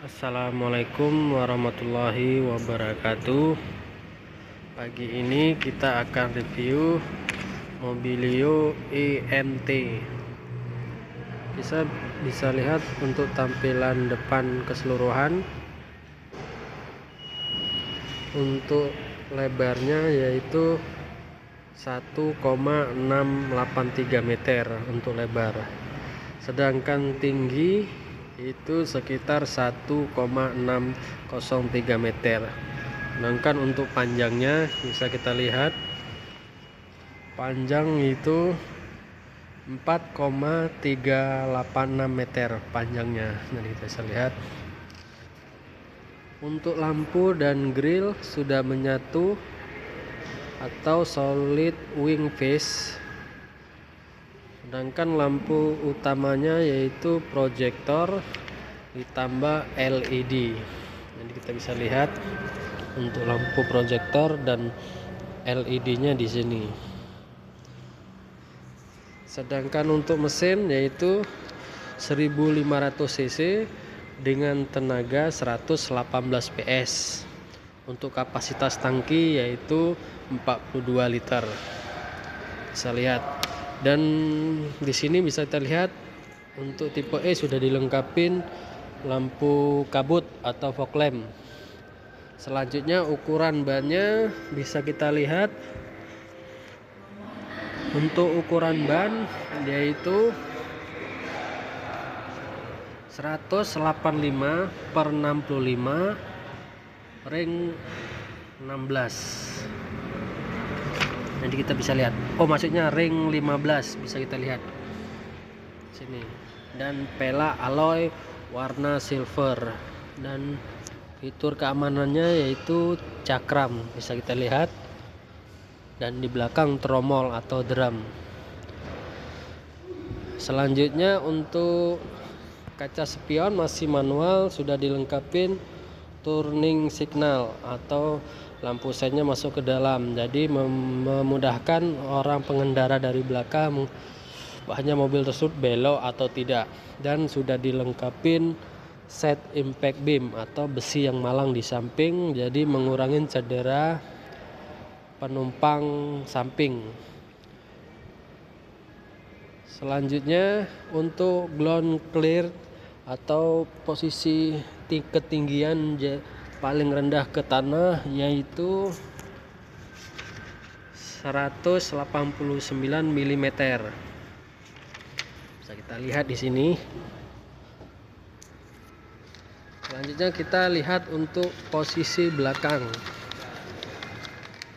Assalamualaikum warahmatullahi wabarakatuh. Pagi ini kita akan review Mobilio EMT. Bisa lihat untuk tampilan depan keseluruhan. Untuk lebarnya yaitu 1,683 meter untuk lebar. Sedangkan tinggi itu sekitar 1,603 meter. Sedangkan untuk panjangnya bisa kita lihat, panjang itu 4,386 meter panjangnya. Jadi kita bisa lihat untuk lampu dan grill sudah menyatu atau solid wing face. Sedangkan lampu utamanya yaitu proyektor ditambah LED. Jadi kita bisa lihat untuk lampu proyektor dan LED-nya di sini. Sedangkan untuk mesin yaitu 1500 cc dengan tenaga 118 PS. Untuk kapasitas tangki yaitu 42 liter. Bisa lihat. Dan di sini bisa kita lihat untuk tipe E sudah dilengkapin lampu kabut atau fog lamp. Selanjutnya ukuran bannya bisa kita lihat. Untuk ukuran ban yaitu 185 per 65 ring 16. Nanti kita bisa lihat, maksudnya ring 15 bisa kita lihat sini. Dan pela alloy warna silver, dan fitur keamanannya yaitu cakram bisa kita lihat, dan di belakang tromol atau drum. Selanjutnya untuk kaca spion masih manual, sudah dilengkapin turning signal atau lampu seinnya masuk ke dalam, jadi memudahkan orang pengendara dari belakang hanya mobil tersebut belok atau tidak. Dan sudah dilengkapin set impact beam atau besi yang malang di samping, jadi mengurangi cedera penumpang samping. Selanjutnya untuk ground clear atau posisi ketinggian paling rendah ke tanah yaitu 189 mm. Bisa kita lihat di sini. Selanjutnya kita lihat untuk posisi belakang.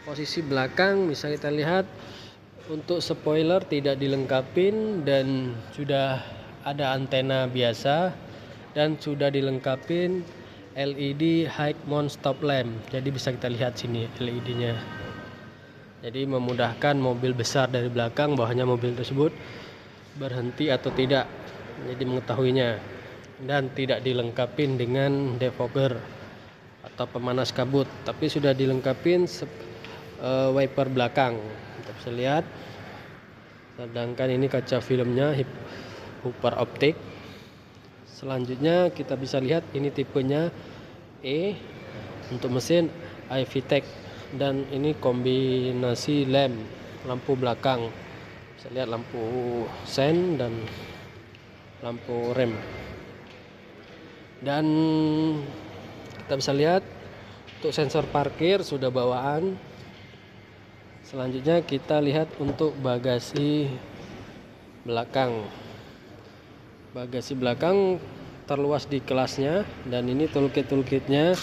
Posisi belakang bisa kita lihat untuk spoiler tidak dilengkapin dan sudah ada antena biasa, dan sudah dilengkapin LED high mount stop lamp. Jadi bisa kita lihat sini LED-nya. Jadi memudahkan mobil besar dari belakang bahwanya mobil tersebut berhenti atau tidak, jadi mengetahuinya. Dan tidak dilengkapin dengan defogger atau pemanas kabut, tapi sudah dilengkapin wiper belakang. Kita bisa lihat. Sedangkan ini kaca filmnya Hooper optik. Selanjutnya kita bisa lihat ini tipenya E, untuk mesin iVTEC, dan ini kombinasi lampu belakang. Bisa lihat lampu sen dan lampu rem. Dan kita bisa lihat untuk sensor parkir sudah bawaan. Selanjutnya kita lihat untuk bagasi belakang. Bagasi belakang terluas di kelasnya, dan ini toolkitnya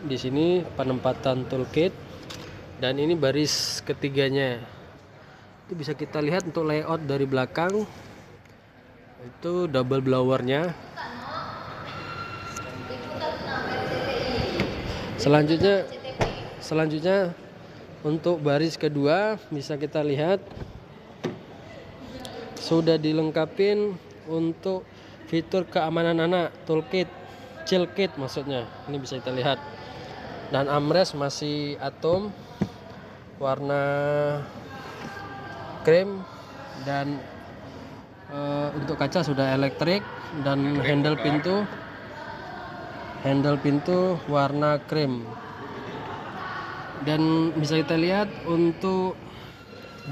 di sini, penempatan toolkit, dan ini baris ketiganya. Itu bisa kita lihat untuk layout dari belakang. Itu double blowernya. Selanjutnya untuk baris kedua bisa kita lihat sudah dilengkapin untuk fitur keamanan anak, toolkit, chill kit maksudnya. Ini bisa kita lihat. Dan armrest masih atom warna krem, dan untuk kaca sudah elektrik, dan handle pintu handle pintu warna krim. Dan bisa kita lihat untuk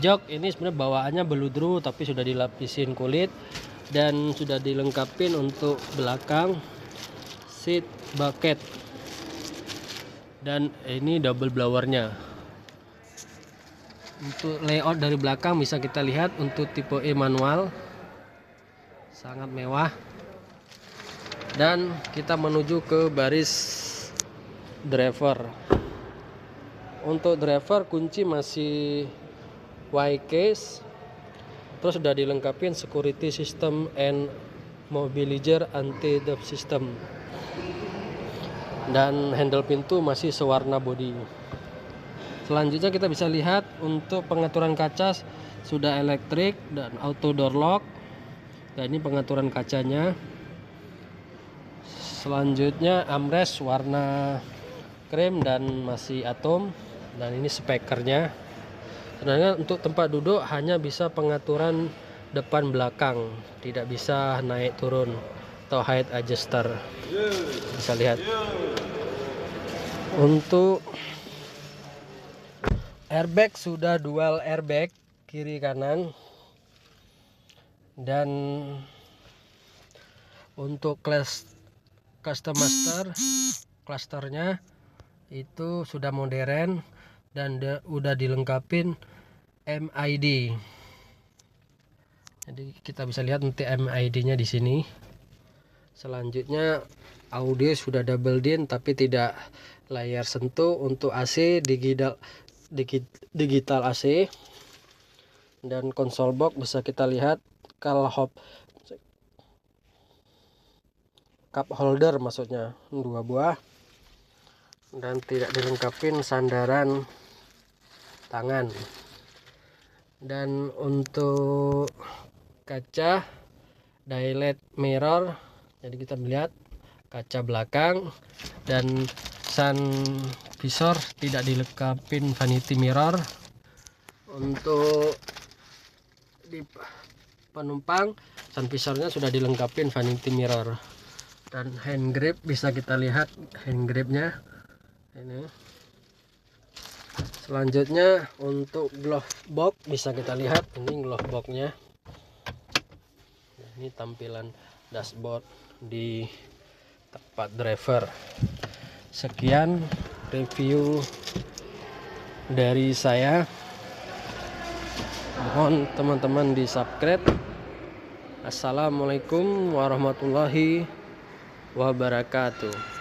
jok ini sebenarnya bawaannya beludru tapi sudah dilapisin kulit dan sudah dilengkapin untuk belakang seat bucket. Dan ini double blowernya. Untuk layout dari belakang bisa kita lihat untuk tipe E manual, sangat mewah. Dan kita menuju ke baris driver. Untuk driver kunci masih Y case, terus sudah dilengkapi security system and mobilizer anti theft system, dan handle pintu masih sewarna body. Selanjutnya kita bisa lihat untuk pengaturan kaca sudah elektrik dan auto door lock. Dan ini pengaturan kacanya. Selanjutnya armrest warna krem dan masih atom, dan ini spekernya. Sebenarnya untuk tempat duduk hanya bisa pengaturan depan belakang, tidak bisa naik turun atau height adjuster. Bisa lihat. Untuk airbag sudah dual airbag kiri kanan. Dan untuk custom master clusternya itu sudah modern dan udah dilengkapin MID. Jadi kita bisa lihat nanti MID-nya di sini. Selanjutnya audio sudah double din tapi tidak layar sentuh. Untuk AC digital AC. Dan konsol box bisa kita lihat cup holder, maksudnya 2 buah, dan tidak dilengkapi sandaran tangan. Dan untuk kaca daylight mirror, jadi kita melihat kaca belakang, dan sun visor tidak dilengkapi vanity mirror. Untuk di penumpang sun visornya sudah dilengkapi vanity mirror. Dan hand grip bisa kita lihat hand gripnya ini. Selanjutnya untuk glove box bisa kita lihat ini glove boxnya. Ini tampilan dashboard di tempat driver. Sekian review dari saya. Mohon teman-teman di subscribe. Assalamualaikum warahmatullahi wabarakatuh.